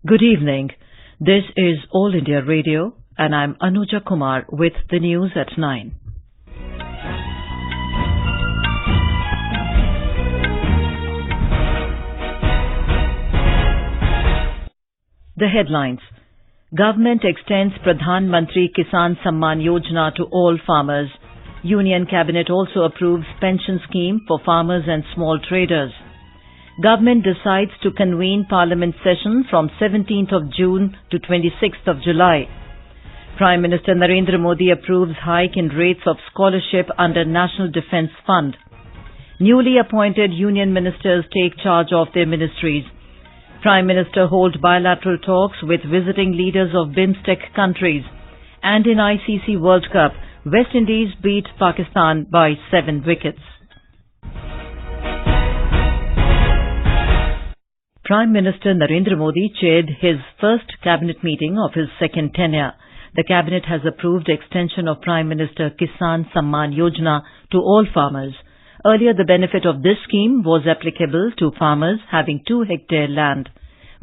Good evening. This is All India Radio and I'm Anuja Kumar with the news at 9. The headlines. Government extends Pradhan Mantri Kisan Sammaan Yojana to all farmers. Union Cabinet also approves pension scheme for farmers and small traders. Government decides to convene Parliament session from 17th of June to 26th of July. Prime Minister Narendra Modi approves hike in rates of scholarship under National Defence Fund. Newly appointed union ministers take charge of their ministries. Prime Minister holds bilateral talks with visiting leaders of BIMSTEC countries. And in ICC World Cup, West Indies beat Pakistan by 7 wickets. Prime Minister Narendra Modi chaired his first cabinet meeting of his second tenure. The cabinet has approved extension of Prime Minister Kisan Sammaan Yojana to all farmers. Earlier, the benefit of this scheme was applicable to farmers having 2-hectare land.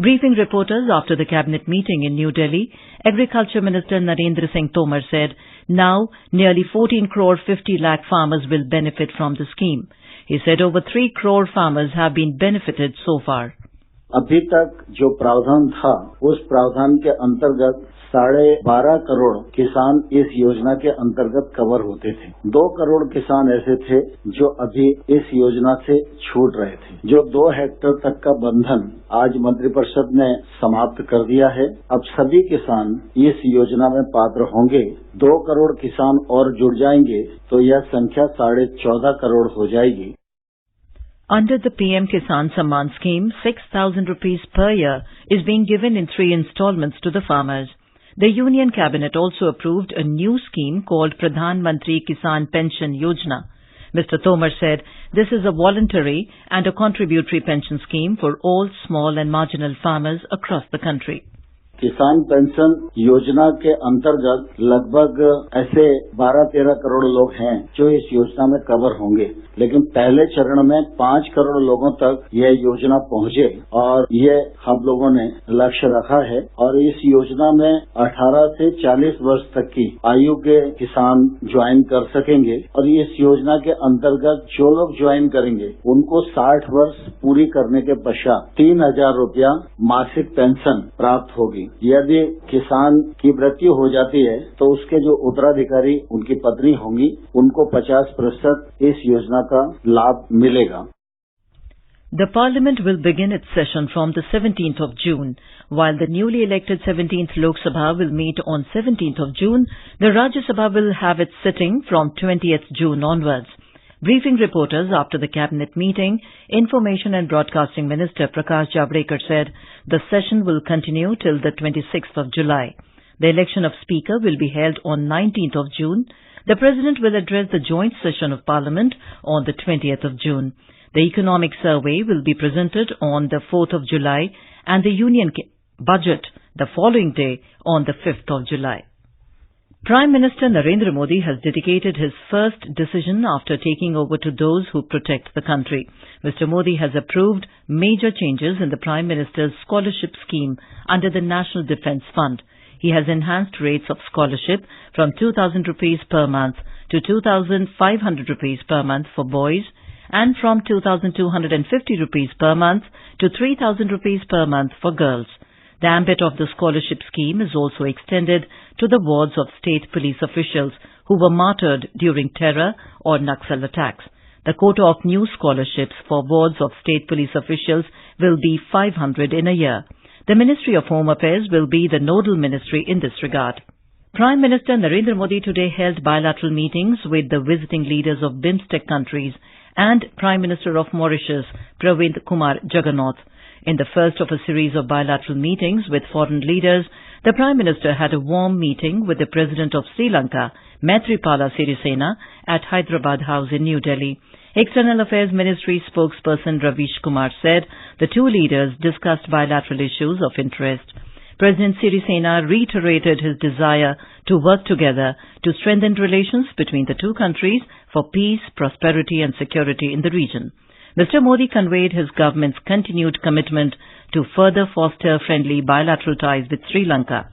Briefing reporters after the cabinet meeting in New Delhi, Agriculture Minister Narendra Singh Tomar said, now nearly 14 crore 50 lakh farmers will benefit from the scheme. He said over 3 crore farmers have been benefited so far. अभी तक जो प्रावधान था उस प्रावधान के अंतर्गत 12.5 करोड़ किसान इस योजना के अंतर्गत कवर होते थे। 2 करोड़ किसान ऐसे थे जो अभी इस योजना से छूट रहे थे। जो 2 हेक्टेयर तक का बंधन आज मंत्रिपरिषद ने समाप्त कर दिया है। अब सभी किसान इस योजना में पात्र होंगे। 2 करोड़ किसान और जुड़ जाएंगे तो यह संख्या 14.5 करोड़ हो जाएगी। Under the PM Kisan Sammaan scheme, 6,000 rupees per year is being given in 3 installments to the farmers. The Union Cabinet also approved a new scheme called Pradhan Mantri Kisan Pension Yojana. Mr. Tomar said this is a voluntary and a contributory pension scheme for all small and marginal farmers across the country. किसान pension योजना के अंतर्गत लगभग ऐसे 12-13 करोड़ लोग हैं जो इस योजना में कवर होंगे, लेकिन पहले चरण में 5 करोड़ लोगों तक यह योजना पहुंचे और ये हम लोगों ने लक्ष्य रखा है। और इस योजना में 18 से 40 वर्ष तक की आयु के किसान ज्वाइन कर सकेंगे और इस योजना के अंतर्गत जो लोग ज्वाइन करेंगे उनको 60 वर्ष पूरी करने के पश्चात 3,000 रुपया मासिक पेंशन प्राप्त होगी। यदि किसान की मृत्यु हो जाती है तो उसके जो उत्तराधिकारी उनकी पत्नी होंगी उनको 50% इस योजना का लाभ मिलेगा। The Parliament will begin its session from the 17th of June. While the newly elected 17th Lok Sabha will meet on 17th of June, the Rajya Sabha will have its sitting from 20th June onwards. Briefing reporters after the cabinet meeting, Information and Broadcasting Minister Prakash Javadekar said the session will continue till the 26th of July. The election of Speaker will be held on 19th of June. The President will address the joint session of Parliament on the 20th of June. The Economic Survey will be presented on the 4th of July and the Union Budget the following day on the 5th of July. Prime Minister Narendra Modi has dedicated his first decision after taking over to those who protect the country. Mr. Modi has approved major changes in the Prime Minister's scholarship scheme under the National Defence Fund. He has enhanced rates of scholarship from 2,000 rupees per month to 2,500 rupees per month for boys and from 2,250 rupees per month to 3,000 rupees per month for girls. The ambit of the scholarship scheme is also extended to the wards of state police officials who were martyred during terror or Naxal attacks. The quota of new scholarships for wards of state police officials will be 500 in a year. The Ministry of Home Affairs will be the nodal ministry in this regard. Prime Minister Narendra Modi today held bilateral meetings with the visiting leaders of BIMSTEC countries and Prime Minister of Mauritius, Pravind Kumar Jagannath. In the first of a series of bilateral meetings with foreign leaders, the Prime Minister had a warm meeting with the President of Sri Lanka, Maithripala Sirisena, at Hyderabad House in New Delhi. External Affairs Ministry spokesperson Ravish Kumar said the two leaders discussed bilateral issues of interest. President Sirisena reiterated his desire to work together to strengthen relations between the two countries for peace, prosperity and security in the region. Mr. Modi conveyed his government's continued commitment to further foster friendly bilateral ties with Sri Lanka.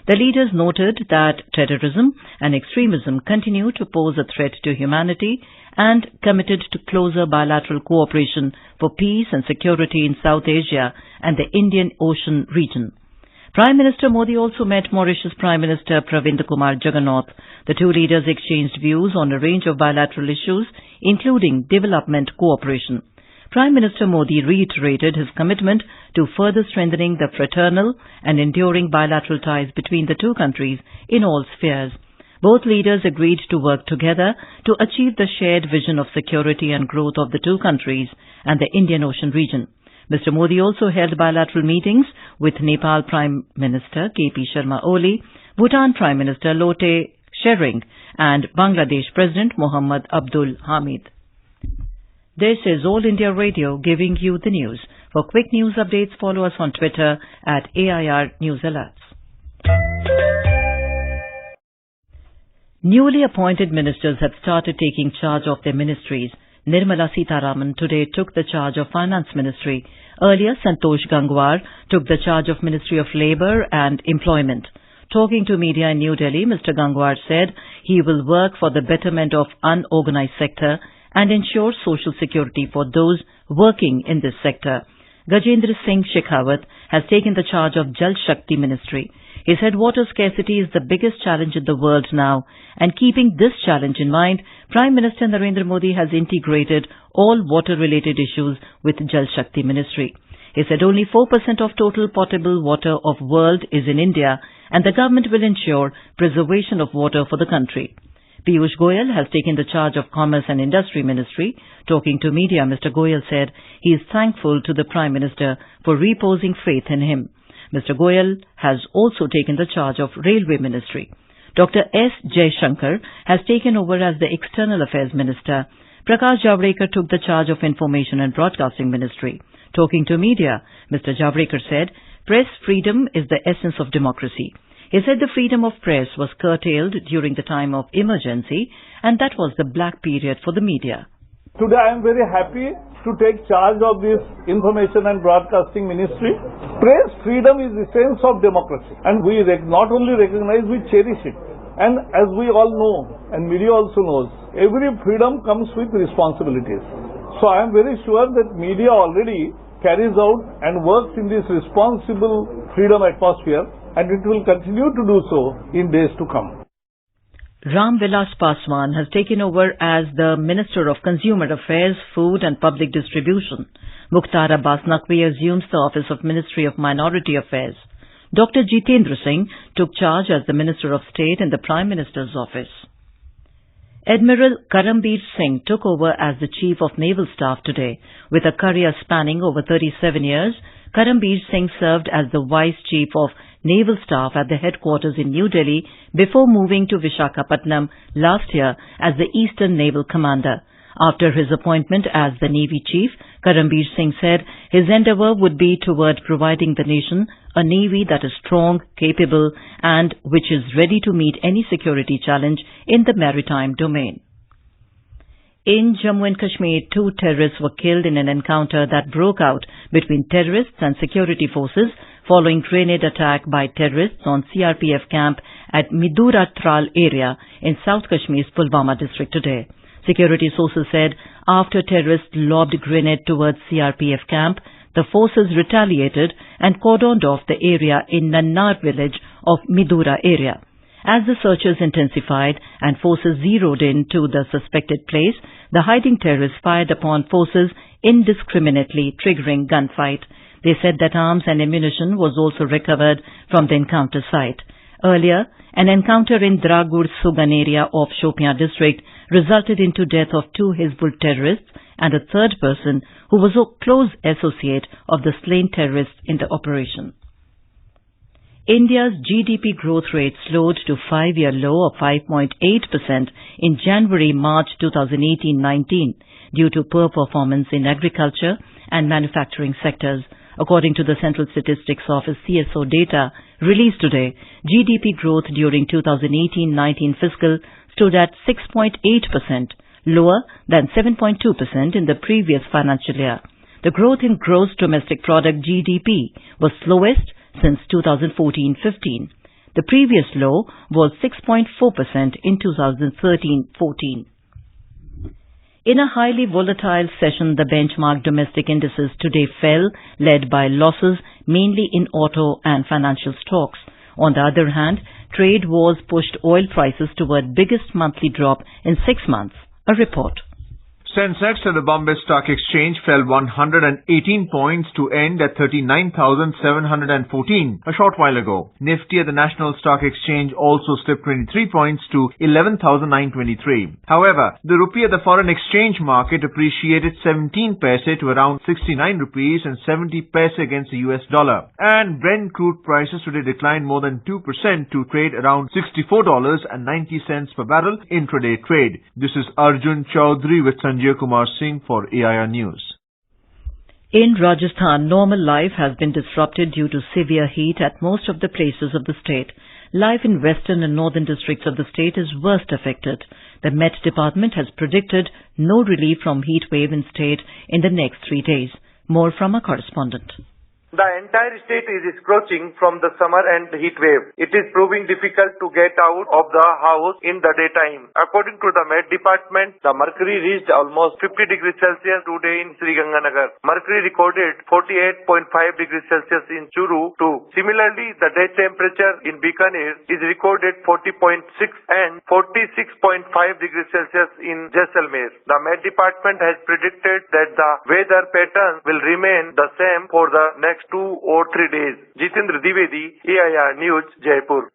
The leaders noted that terrorism and extremism continue to pose a threat to humanity and committed to closer bilateral cooperation for peace and security in South Asia and the Indian Ocean region. Prime Minister Modi also met Mauritius Prime Minister Pravind Kumar Jagannath. The two leaders exchanged views on a range of bilateral issues, including development cooperation. Prime Minister Modi reiterated his commitment to further strengthening the fraternal and enduring bilateral ties between the two countries in all spheres. Both leaders agreed to work together to achieve the shared vision of security and growth of the two countries and the Indian Ocean region. Mr. Modi also held bilateral meetings with Nepal Prime Minister KP Sharma Oli, Bhutan Prime Minister Lote Tshering, and Bangladesh President Mohammad Abdul Hamid. This is All India Radio giving you the news. For quick news updates, follow us on Twitter at AIR News Alerts. Newly appointed ministers have started taking charge of their ministries. Nirmala Sitharaman today took the charge of Finance Ministry. Earlier, Santosh Gangwar took the charge of Ministry of Labour and Employment. Talking to media in New Delhi, Mr. Gangwar said he will work for the betterment of unorganized sector and ensure social security for those working in this sector. Gajendra Singh Shekhawat has taken the charge of Jal Shakti Ministry. He said water scarcity is the biggest challenge in the world now, and keeping this challenge in mind, Prime Minister Narendra Modi has integrated all water-related issues with Jal Shakti Ministry. He said only 4% of total potable water of world is in India, and the government will ensure preservation of water for the country. Piyush Goyal has taken the charge of Commerce and Industry Ministry. Talking to media, Mr. Goyal said he is thankful to the Prime Minister for reposing faith in him. Mr. Goyal has also taken the charge of Railway Ministry. Dr. S. Jaishankar has taken over as the External Affairs Minister. Prakash Javadekar took the charge of Information and Broadcasting Ministry. Talking to media, Mr. Javadekar said, press freedom is the essence of democracy. He said the freedom of press was curtailed during the time of emergency, and that was the black period for the media. Today I am very happy to take charge of this Information and Broadcasting Ministry. Press freedom is the essence of democracy, and we not only recognize, we cherish it. And as we all know, and media also knows, every freedom comes with responsibilities. So I am very sure that media already carries out and works in this responsible freedom atmosphere, and it will continue to do so in days to come. Ram Vilas Paswan has taken over as the Minister of Consumer Affairs, Food and Public Distribution. Mukhtar Abbas Naqvi assumes the office of Ministry of Minority Affairs. Dr. Jitendra Singh took charge as the Minister of State in the Prime Minister's office. Admiral Karambir Singh took over as the Chief of Naval Staff today. With a career spanning over 37 years, Karambir Singh served as the Vice Chief of Naval Staff at the headquarters in New Delhi before moving to Visakhapatnam last year as the Eastern Naval Commander. After his appointment as the Navy Chief, Karambir Singh said his endeavour would be toward providing the nation a Navy that is strong, capable and which is ready to meet any security challenge in the maritime domain. In Jammu and Kashmir, 2 terrorists were killed in an encounter that broke out between terrorists and security forces following grenade attack by terrorists on CRPF camp at Midura Tral area in South Kashmir's Pulwama district today. Security sources said after terrorists lobbed grenade towards CRPF camp, the forces retaliated and cordoned off the area in Nannar village of Midura area. As the searches intensified and forces zeroed in to the suspected place, the hiding terrorists fired upon forces indiscriminately, triggering gunfight. They said that arms and ammunition was also recovered from the encounter site. Earlier, an encounter in Dragur Sugan area of Shopian district resulted into death of 2 Hizbul terrorists and a third person who was a close associate of the slain terrorists in the operation. India's GDP growth rate slowed to 5-year low of 5.8% in January-March 2018-19 due to poor performance in agriculture and manufacturing sectors. According to the Central Statistics Office CSO data released today, GDP growth during 2018-19 fiscal stood at 6.8%, lower than 7.2% in the previous financial year. The growth in gross domestic product GDP was slowest since 2014-15. The previous low was 6.4% in 2013-14. In a highly volatile session, the benchmark domestic indices today fell, led by losses mainly in auto and financial stocks. On the other hand, trade wars pushed oil prices toward biggest monthly drop in 6 months. A report. Sensex at the Bombay Stock Exchange fell 118 points to end at 39,714 a short while ago. Nifty at the National Stock Exchange also slipped 23 points to 11,923. However, the rupee at the foreign exchange market appreciated 17 paise to around 69 rupees and 70 paise against the US dollar. And Brent crude prices today declined more than 2% to trade around $64.90 per barrel intraday trade. This is Arjun Chaudhary with Sanjay Kumar Singh for AIR News. In Rajasthan, normal life has been disrupted due to severe heat at most of the places of the state. Life in western and northern districts of the state is worst affected. The Met Department has predicted no relief from heat wave in state in the next 3 days. More from our correspondent. The entire state is scorching from the summer and heat wave. It is proving difficult to get out of the house in the daytime. According to the Met Department, the mercury reached almost 50 degrees Celsius today in Sri Ganganagar. Mercury recorded 48.5 degrees Celsius in Churu too. Similarly, the day temperature in Bikaner is recorded 40.6 and 46.5 degrees Celsius in Jaisalmer. The Met Department has predicted that the weather pattern will remain the same for the next 2 or 3 days. Jitendra Dwivedi, AIR News, Jaipur.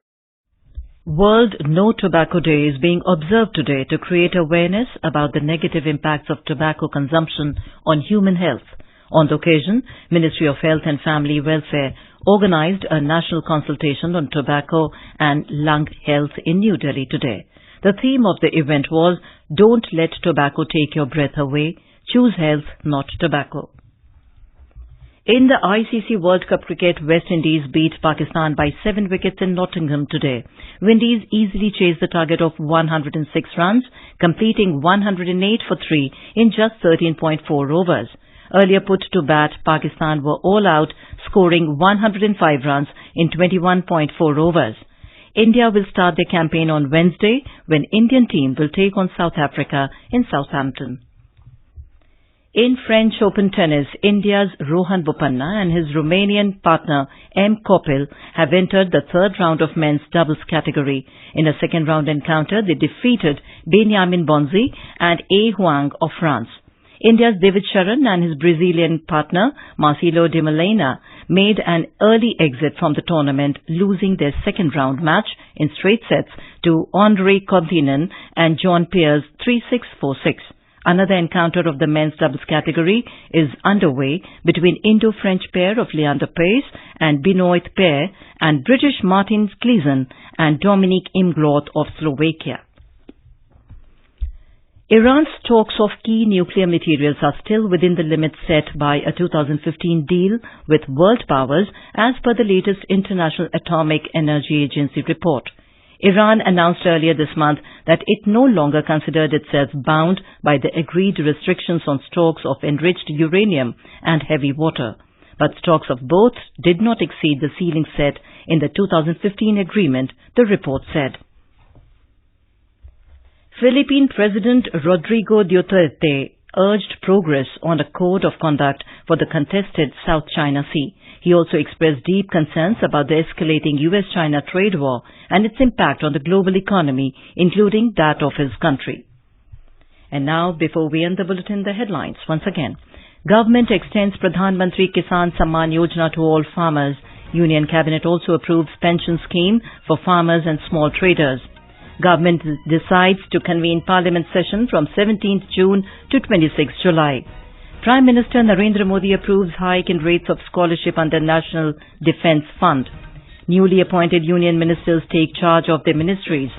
World No Tobacco Day is being observed today to create awareness about the negative impacts of tobacco consumption on human health. On the occasion, Ministry of Health and Family Welfare organized a national consultation on tobacco and lung health in New Delhi today. The theme of the event was, "Don't let tobacco take your breath away. Choose health, not tobacco." In the ICC World Cup cricket, West Indies beat Pakistan by 7 wickets in Nottingham today. Windies easily chased the target of 106 runs, completing 108 for 3 in just 13.4 overs. Earlier put to bat, Pakistan were all out, scoring 105 runs in 21.4 overs. India will start their campaign on Wednesday when Indian team will take on South Africa in Southampton. In French Open tennis, India's Rohan Bopanna and his Romanian partner M. Kopil have entered the third round of men's doubles category. In a second round encounter, they defeated Benjamin Bonzi and A. Huang of France. India's David Sharan and his Brazilian partner Marcelo de Molina made an early exit from the tournament, losing their second round match in straight sets to Andre Codinen and John Peers 3-6, 4-6. Another encounter of the men's doubles category is underway between Indo-French pair of Leander Paes and Benoit Paire and British Martin Gleeson and Dominic Imglot of Slovakia. Iran's stocks of key nuclear materials are still within the limits set by a 2015 deal with world powers as per the latest International Atomic Energy Agency report. Iran announced earlier this month that it no longer considered itself bound by the agreed restrictions on stocks of enriched uranium and heavy water. But stocks of both did not exceed the ceiling set in the 2015 agreement, the report said. Philippine President Rodrigo Duterte urged progress on a code of conduct for the contested South China Sea. He also expressed deep concerns about the escalating US-China trade war and its impact on the global economy, including that of his country. And now, before we end the bulletin, the headlines once again. Government extends Pradhan Mantri Kisan Sammaan Yojana to all farmers. Union Cabinet also approves pension scheme for farmers and small traders. Government decides to convene Parliament session from 17th June to 26th July. Prime Minister Narendra Modi approves hike in rates of scholarship under National Defence Fund. Newly appointed union ministers take charge of their ministries.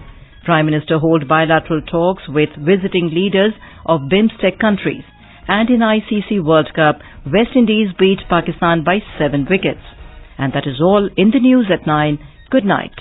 Prime Minister hold bilateral talks with visiting leaders of BIMSTEC countries. And in ICC World Cup, West Indies beat Pakistan by 7 wickets. And that is all in the news at 9. Good night.